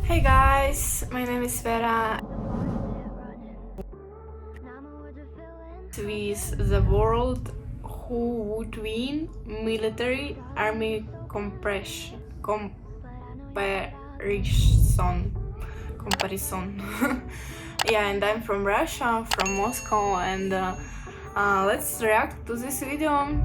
Hey guys, my name is Vera. With the world who would win military army comparison. Yeah, and I'm from Russia, from Moscow, and let's react to this video.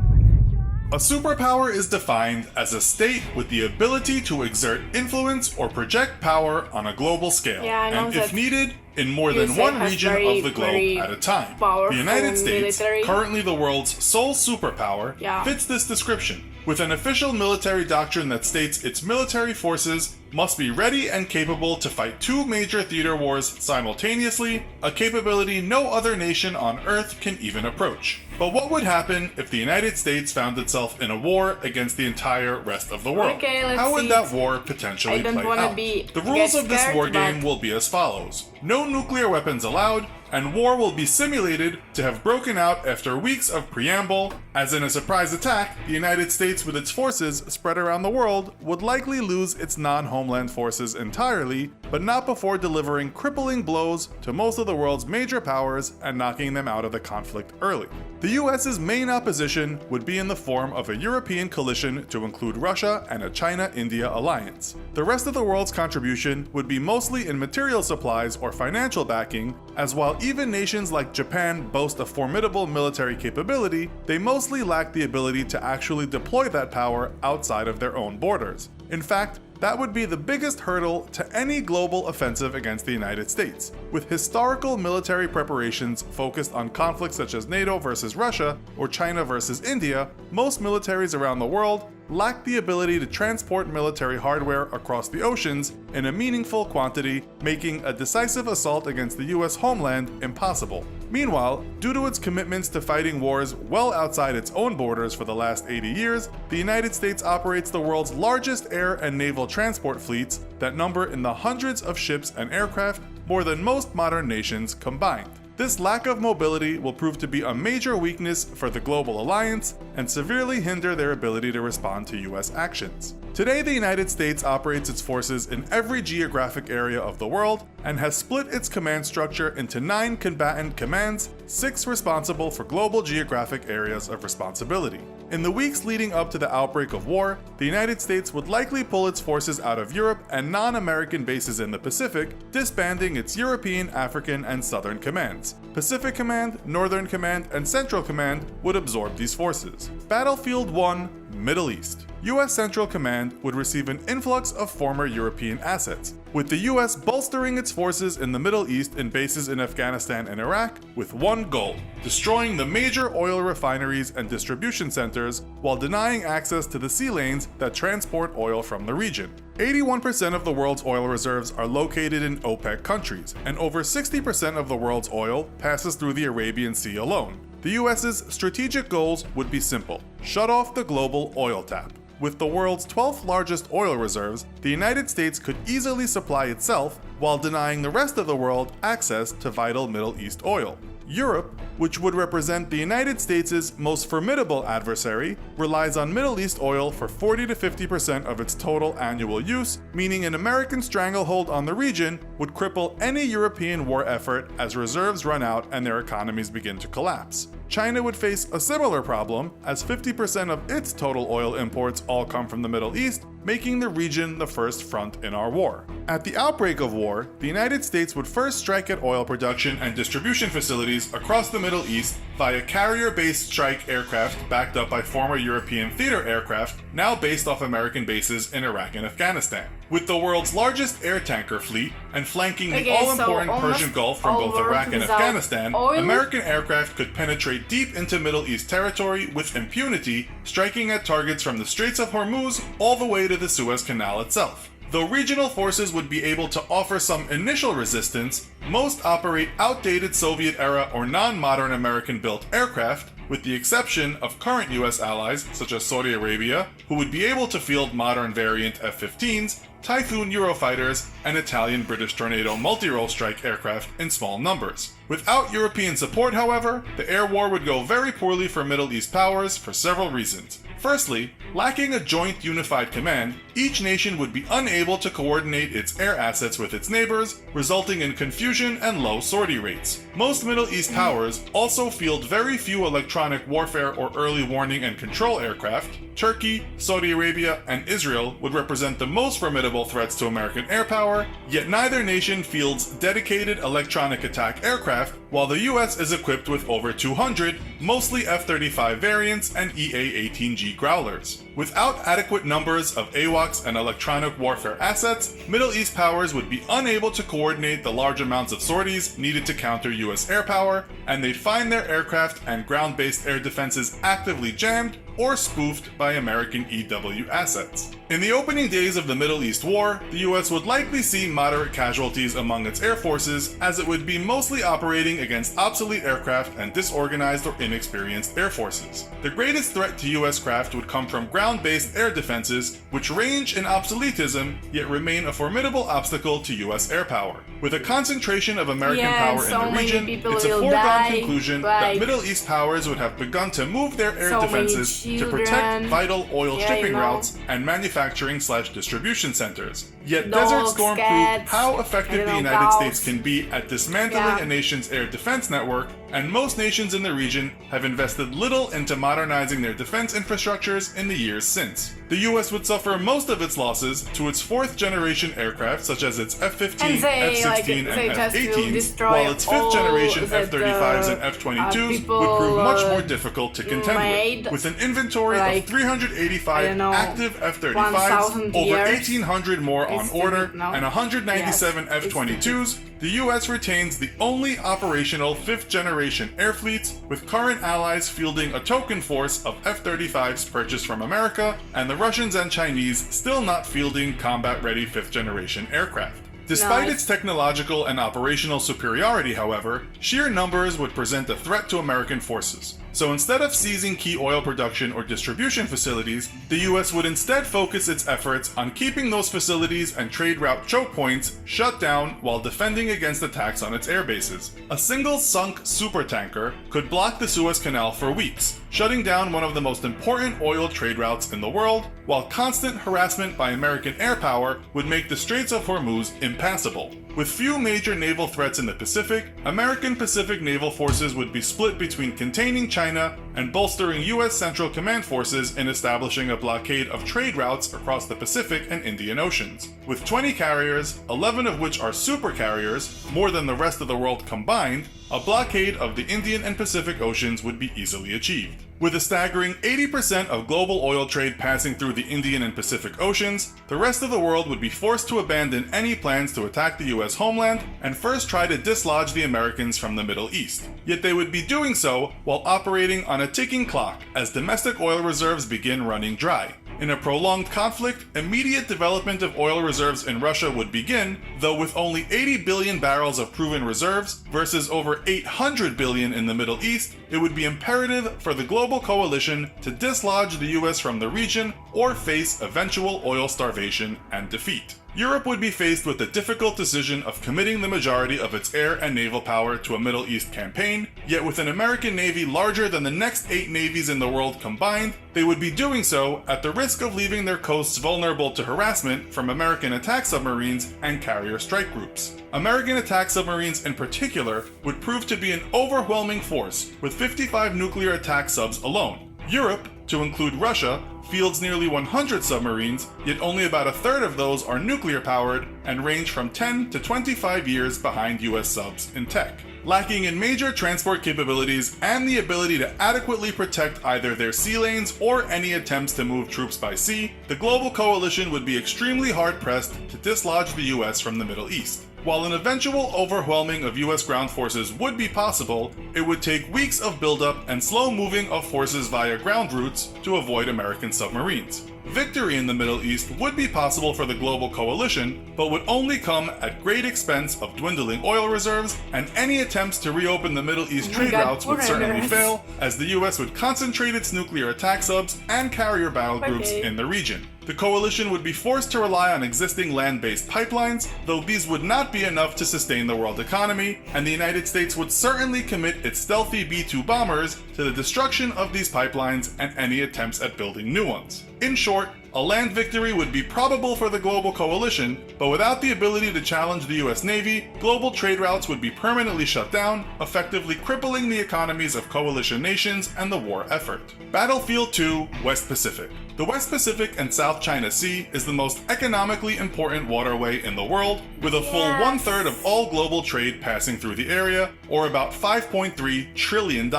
A superpower is defined as a state with the ability to exert influence or project power on a global scale, and if needed, in more than one region of the globe at a time. The United States, currently the world's sole superpower, fits this description, with an official military doctrine that states its military forces must be ready and capable to fight two major theater wars simultaneously, a capability no other nation on Earth can even approach. But what would happen if the United States found itself in a war against the entire rest of the world? How would that war potentially play out? The rules of this war game will be as follows. No nuclear weapons allowed, and war will be simulated to have broken out after weeks of preamble. As in a surprise attack, the United States with its forces spread around the world would likely lose its non-homeland forces entirely, but not before delivering crippling blows to most of the world's major powers and knocking them out of the conflict early. The US's main opposition would be in the form of a European coalition to include Russia and a China-India alliance. The rest of the world's contribution would be mostly in material supplies or financial backing, as while even nations like Japan boast a formidable military capability, they mostly lack the ability to actually deploy that power outside of their own borders. In fact, that would be the biggest hurdle to any global offensive against the United States. With historical military preparations focused on conflicts such as NATO versus Russia or China versus India, most militaries around the world lack the ability to transport military hardware across the oceans in a meaningful quantity, making a decisive assault against the US homeland impossible. Meanwhile, due to its commitments to fighting wars well outside its own borders for the last 80 years, the United States operates the world's largest air and naval transport fleets that number in the hundreds of ships and aircraft, more than most modern nations combined. This lack of mobility will prove to be a major weakness for the global alliance and severely hinder their ability to respond to US actions. Today, the United States operates its forces in every geographic area of the world and has split its command structure into 9 combatant commands, 6 responsible for global geographic areas of responsibility. In the weeks leading up to the outbreak of war, the United States would likely pull its forces out of Europe and non-American bases in the Pacific, disbanding its European, African, and Southern commands. Pacific Command, Northern Command, and Central Command would absorb these forces. Battlefield 1, Middle East. US Central Command would receive an influx of former European assets, with the US bolstering its forces in the Middle East in bases in Afghanistan and Iraq with one goal: destroying the major oil refineries and distribution centers while denying access to the sea lanes that transport oil from the region. 81% of the world's oil reserves are located in OPEC countries, and over 60% of the world's oil passes through the Arabian Sea alone. The US's strategic goals would be simple: shut off the global oil tap. With the world's 12th largest oil reserves, the United States could easily supply itself while denying the rest of the world access to vital Middle East oil. Europe, which would represent the United States' most formidable adversary, relies on Middle East oil for 40 to 50% of its total annual use, meaning an American stranglehold on the region would cripple any European war effort as reserves run out and their economies begin to collapse. China would face a similar problem, as 50% of its total oil imports all come from the Middle East, making the region the first front in our war. At the outbreak of war, the United States would first strike at oil production and distribution facilities across the Middle East via carrier-based strike aircraft backed up by former European theater aircraft, now based off American bases in Iraq and Afghanistan. With the world's largest air tanker fleet and flanking the all-important Persian Gulf from both Iraq and Afghanistan, American aircraft could penetrate deep into Middle East territory with impunity, striking at targets from the Straits of Hormuz all the way to the Suez Canal itself. Though regional forces would be able to offer some initial resistance, most operate outdated Soviet-era or non-modern American-built aircraft, with the exception of current US allies such as Saudi Arabia, who would be able to field modern variant F-15s, Typhoon Eurofighters, and Italian-British Tornado multi-role strike aircraft in small numbers. Without European support, however, the air war would go very poorly for Middle East powers for several reasons. Firstly, lacking a joint unified command, each nation would be unable to coordinate its air assets with its neighbors, resulting in confusion and low sortie rates. Most Middle East powers also field very few electronic warfare or early warning and control aircraft. Turkey, Saudi Arabia, and Israel would represent the most formidable threats to American air power, yet neither nation fields dedicated electronic attack aircraft, while the US is equipped with over 200, mostly F-35 variants and EA-18G Growlers. Without adequate numbers of AWACS and electronic warfare assets, Middle East powers would be unable to coordinate the large amounts of sorties needed to counter US air power, and they'd find their aircraft and ground-based air defenses actively jammed or spoofed by American EW assets. In the opening days of the Middle East War, the US would likely see moderate casualties among its air forces, as it would be mostly operating against obsolete aircraft and disorganized or inexperienced air forces. The greatest threat to US craft would come from ground-based air defenses, which range in obsoletism, yet remain a formidable obstacle to US air power. With a concentration of American power in the region, it's a foregone conclusion that Middle East powers would have begun to move their air defenses to protect vital oil shipping routes and manufacturing/distribution centers. Yet Desert Storm proved how effective the United States can be at dismantling a nation's air defense network, and most nations in the region have invested little into modernizing their defense infrastructures in the years since. The US would suffer most of its losses to its fourth-generation aircraft, such as its F-15, F-16, and F-18s, while its fifth-generation F-35s and F-22s would prove much more difficult to contend with an inventory of 385 active F-35s, over 1,800 more on order, and 197 F-22s. The US retains the only operational fifth-generation air fleets, with current allies fielding a token force of F-35s purchased from America, and the Russians and Chinese still not fielding combat-ready fifth-generation aircraft. Despite its technological and operational superiority, however, sheer numbers would present a threat to American forces. So instead of seizing key oil production or distribution facilities, the US would instead focus its efforts on keeping those facilities and trade route choke points shut down while defending against attacks on its air bases. A single sunk supertanker could block the Suez Canal for weeks, shutting down one of the most important oil trade routes in the world, while constant harassment by American air power would make the Straits of Hormuz impassable. With few major naval threats in the Pacific, American Pacific naval forces would be split between containing China and bolstering US Central Command forces in establishing a blockade of trade routes across the Pacific and Indian Oceans. With 20 carriers, 11 of which are supercarriers, more than the rest of the world combined, a blockade of the Indian and Pacific Oceans would be easily achieved. With a staggering 80% of global oil trade passing through the Indian and Pacific Oceans, the rest of the world would be forced to abandon any plans to attack the US homeland and first try to dislodge the Americans from the Middle East. Yet they would be doing so while operating on a ticking clock as domestic oil reserves begin running dry. In a prolonged conflict, immediate development of oil reserves in Russia would begin, though with only 80 billion barrels of proven reserves versus over 800 billion in the Middle East, it would be imperative for the global coalition to dislodge the US from the region or face eventual oil starvation and defeat. Europe would be faced with the difficult decision of committing the majority of its air and naval power to a Middle East campaign, yet with an American Navy larger than the next 8 navies in the world combined, they would be doing so at the risk of leaving their coasts vulnerable to harassment from American attack submarines and carrier strike groups. American attack submarines in particular would prove to be an overwhelming force, with 55 nuclear attack subs alone. Europe, to include Russia, fields nearly 100 submarines, yet only about a third of those are nuclear-powered and range from 10 to 25 years behind US subs in tech. Lacking in major transport capabilities and the ability to adequately protect either their sea lanes or any attempts to move troops by sea, the global coalition would be extremely hard-pressed to dislodge the US from the Middle East. While an eventual overwhelming of US ground forces would be possible, it would take weeks of buildup and slow moving of forces via ground routes to avoid American submarines. Victory in the Middle East would be possible for the global coalition, but would only come at great expense of dwindling oil reserves, and any attempts to reopen the Middle East trade routes would certainly fail, as the US would concentrate its nuclear attack subs and carrier battle groups in the region. The coalition would be forced to rely on existing land-based pipelines, though these would not be enough to sustain the world economy, and the United States would certainly commit its stealthy B-2 bombers to the destruction of these pipelines and any attempts at building new ones. In short, a land victory would be probable for the global coalition, but without the ability to challenge the US Navy, global trade routes would be permanently shut down, effectively crippling the economies of coalition nations and the war effort. Battlefield 2, West Pacific. The West Pacific and South China Sea is the most economically important waterway in the world, with a full one-third of all global trade passing through the area, or about $5.3 trillion.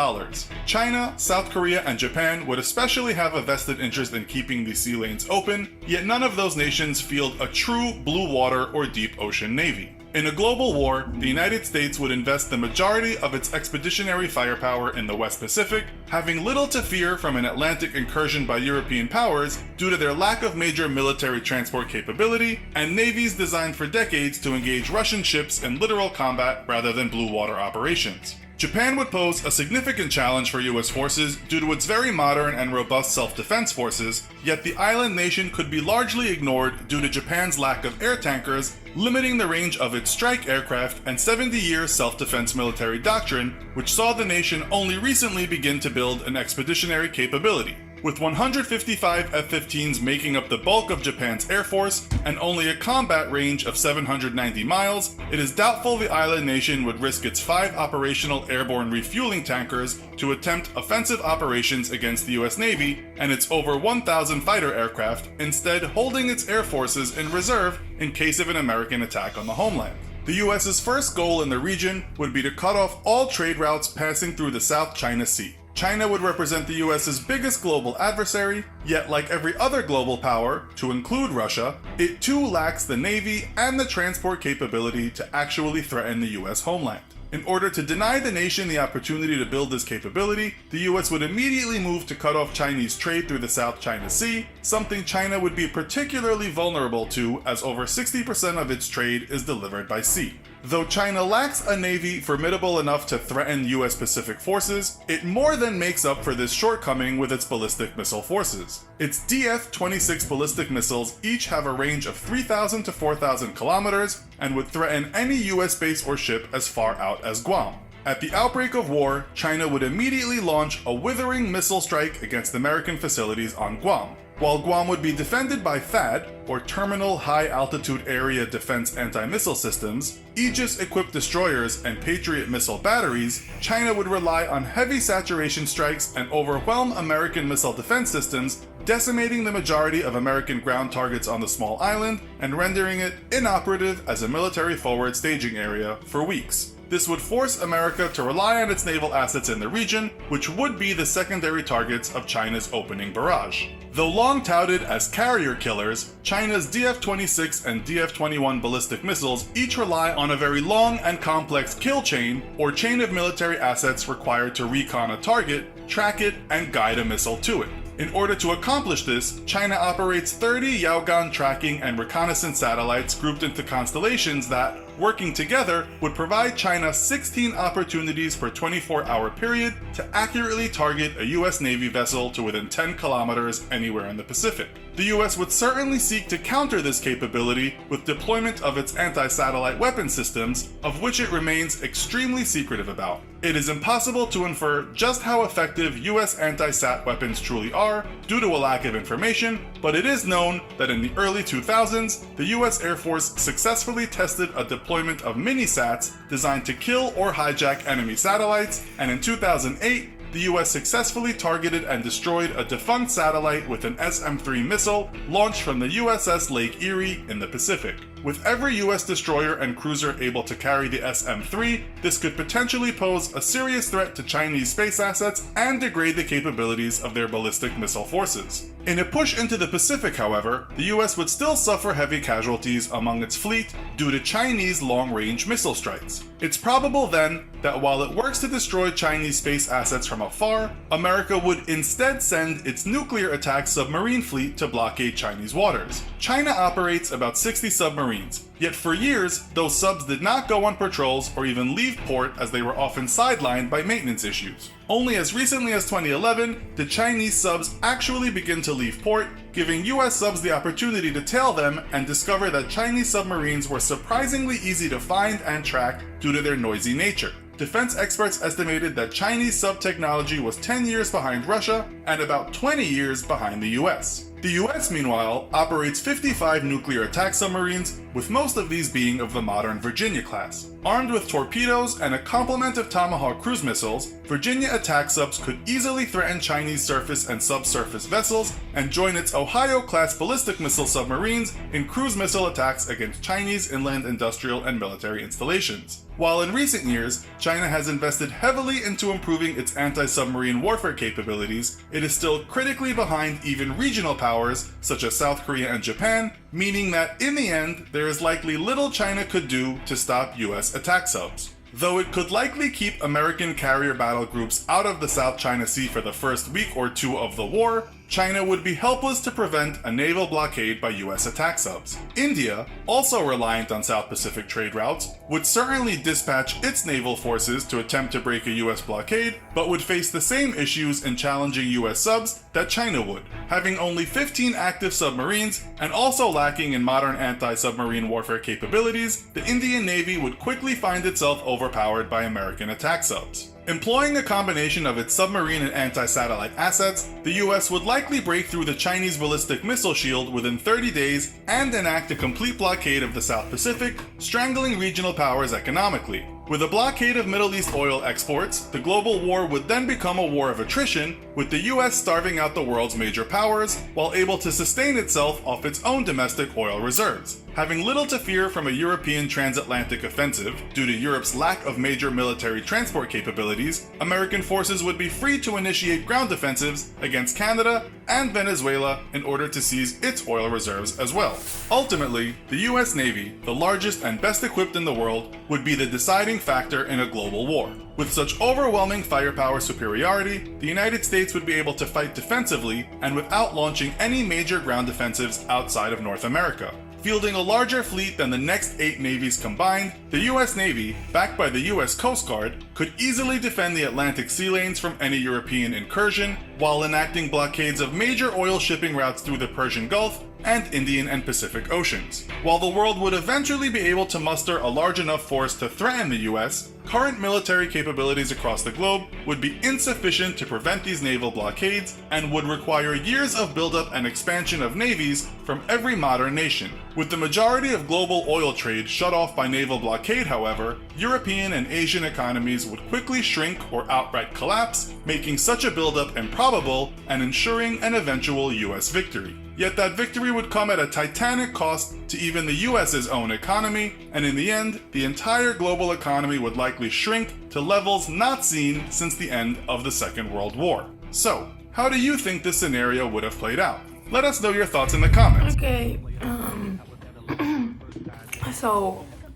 China, South Korea, and Japan would especially have a vested interest in keeping these sea lanes open, yet none of those nations field a true blue water or deep ocean navy. In a global war, the United States would invest the majority of its expeditionary firepower in the West Pacific, having little to fear from an Atlantic incursion by European powers due to their lack of major military transport capability and navies designed for decades to engage Russian ships in literal combat rather than blue water operations. Japan would pose a significant challenge for US forces due to its very modern and robust self-defense forces, yet the island nation could be largely ignored due to Japan's lack of air tankers, limiting the range of its strike aircraft and 70-year self-defense military doctrine, which saw the nation only recently begin to build an expeditionary capability. With 155 F-15s making up the bulk of Japan's air force and only a combat range of 790 miles, it is doubtful the island nation would risk its 5 operational airborne refueling tankers to attempt offensive operations against the US Navy and its over 1,000 fighter aircraft, instead holding its air forces in reserve in case of an American attack on the homeland. The US's first goal in the region would be to cut off all trade routes passing through the South China Sea. China would represent the US's biggest global adversary, yet like every other global power, to include Russia, it too lacks the navy and the transport capability to actually threaten the US homeland. In order to deny the nation the opportunity to build this capability, the US would immediately move to cut off Chinese trade through the South China Sea, something China would be particularly vulnerable to as over 60% of its trade is delivered by sea. Though China lacks a navy formidable enough to threaten US Pacific forces, it more than makes up for this shortcoming with its ballistic missile forces. Its DF-26 ballistic missiles each have a range of 3,000 to 4,000 kilometers and would threaten any US base or ship as far out as Guam. At the outbreak of war, China would immediately launch a withering missile strike against American facilities on Guam. While Guam would be defended by THAAD, or Terminal High Altitude Area Defense Anti-Missile Systems, Aegis-equipped destroyers, and Patriot missile batteries, China would rely on heavy saturation strikes and overwhelm American missile defense systems, decimating the majority of American ground targets on the small island and rendering it inoperative as a military forward staging area for weeks. This would force America to rely on its naval assets in the region, which would be the secondary targets of China's opening barrage. Though long touted as carrier killers, China's DF-26 and DF-21 ballistic missiles each rely on a very long and complex kill chain, or chain of military assets required to recon a target, track it, and guide a missile to it. In order to accomplish this, China operates 30 Yaogan tracking and reconnaissance satellites grouped into constellations that, working together, would provide China 16 opportunities per 24-hour period to accurately target a US Navy vessel to within 10 kilometers anywhere in the Pacific. The US would certainly seek to counter this capability with deployment of its anti-satellite weapon systems, of which it remains extremely secretive about. It is impossible to infer just how effective US anti-sat weapons truly are due to a lack of information, but it is known that in the early 2000s, the US Air Force successfully tested a deployment of mini-sats designed to kill or hijack enemy satellites, and in 2008, the US successfully targeted and destroyed a defunct satellite with an SM-3 missile launched from the USS Lake Erie in the Pacific. With every US destroyer and cruiser able to carry the SM-3, this could potentially pose a serious threat to Chinese space assets and degrade the capabilities of their ballistic missile forces. In a push into the Pacific, however, the US would still suffer heavy casualties among its fleet due to Chinese long-range missile strikes. It's probable then that while it works to destroy Chinese space assets from afar, America would instead send its nuclear attack submarine fleet to blockade Chinese waters. China operates about 60 submarines. Yet for years, those subs did not go on patrols or even leave port as they were often sidelined by maintenance issues. Only as recently as 2011 did Chinese subs actually begin to leave port, giving US subs the opportunity to tail them and discover that Chinese submarines were surprisingly easy to find and track due to their noisy nature. Defense experts estimated that Chinese sub-technology was 10 years behind Russia and about 20 years behind the US. The US, meanwhile, operates 55 nuclear attack submarines, with most of these being of the modern Virginia class. Armed with torpedoes and a complement of Tomahawk cruise missiles, Virginia attack subs could easily threaten Chinese surface and subsurface vessels and join its Ohio-class ballistic missile submarines in cruise missile attacks against Chinese inland industrial and military installations. While in recent years, China has invested heavily into improving its anti-submarine warfare capabilities, it is still critically behind even regional powers such as South Korea and Japan, meaning that in the end, there is likely little China could do to stop US attack subs. Though it could likely keep American carrier battle groups out of the South China Sea for the first week or two of the war, China would be helpless to prevent a naval blockade by US attack subs. India, also reliant on South Pacific trade routes, would certainly dispatch its naval forces to attempt to break a US blockade, but would face the same issues in challenging US subs that China would. Having only 15 active submarines, and also lacking in modern anti-submarine warfare capabilities, the Indian Navy would quickly find itself overpowered by American attack subs. Employing a combination of its submarine and anti-satellite assets, the US would likely break through the Chinese ballistic missile shield within 30 days and enact a complete blockade of the South Pacific, strangling regional powers economically. With a blockade of Middle East oil exports, the global war would then become a war of attrition, with the US starving out the world's major powers while able to sustain itself off its own domestic oil reserves. Having little to fear from a European transatlantic offensive due to Europe's lack of major military transport capabilities, American forces would be free to initiate ground offensives against Canada and Venezuela in order to seize its oil reserves as well. Ultimately, the US Navy, the largest and best equipped in the world, would be the deciding factor in a global war. With such overwhelming firepower superiority, the United States would be able to fight defensively and without launching any major ground offensives outside of North America. Fielding a larger fleet than the next 8 navies combined, the US Navy, backed by the US Coast Guard, could easily defend the Atlantic sea lanes from any European incursion, while enacting blockades of major oil shipping routes through the Persian Gulf and Indian and Pacific Oceans. While the world would eventually be able to muster a large enough force to threaten the US, current military capabilities across the globe would be insufficient to prevent these naval blockades and would require years of buildup and expansion of navies from every modern nation. With the majority of global oil trade shut off by naval blockade, however, European and Asian economies would quickly shrink or outright collapse, making such a buildup improbable and ensuring an eventual US victory. Yet that victory would come at a titanic cost to even the US's own economy, and in the end, the entire global economy would likely shrink to levels not seen since the end of the Second World War. So, how do you think this scenario would have played out? Let us know your thoughts in the comments. Okay,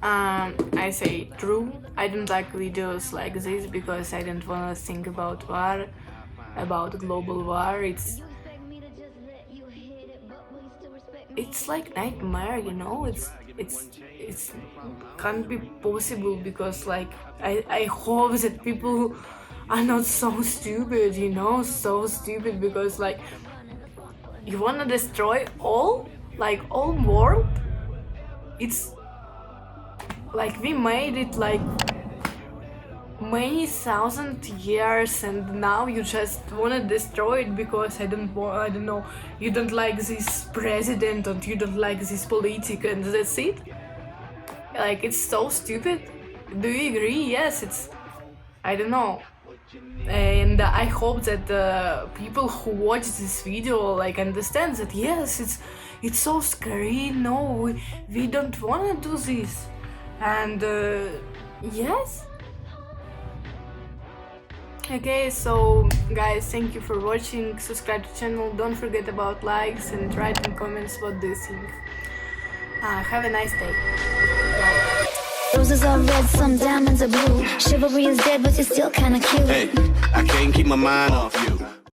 I say true. I don't like videos like this because I don't want to think about war, about global war. It's like nightmare, you know. It's can't be possible because like I hope that people are not so stupid, you know, so stupid because like you wanna destroy all world. It's like we made it like many thousand years and now you just wanna destroy it because I don't know, you don't like this president and you don't like this politic and that's it. Like it's so stupid. Do you agree? Yes, it's, I don't know. And I hope that the people who watch this video like understand that yes, it's so scary. No, we don't wanna do this. And yes. Okay, so guys, thank you for watching. Subscribe to the channel. Don't forget about likes and write in comments what do you think. Have a nice day. Bye. Roses are red, some diamonds are blue. Chivalry is dead, but you're still kinda cute. Hey, I can't keep my mind off you.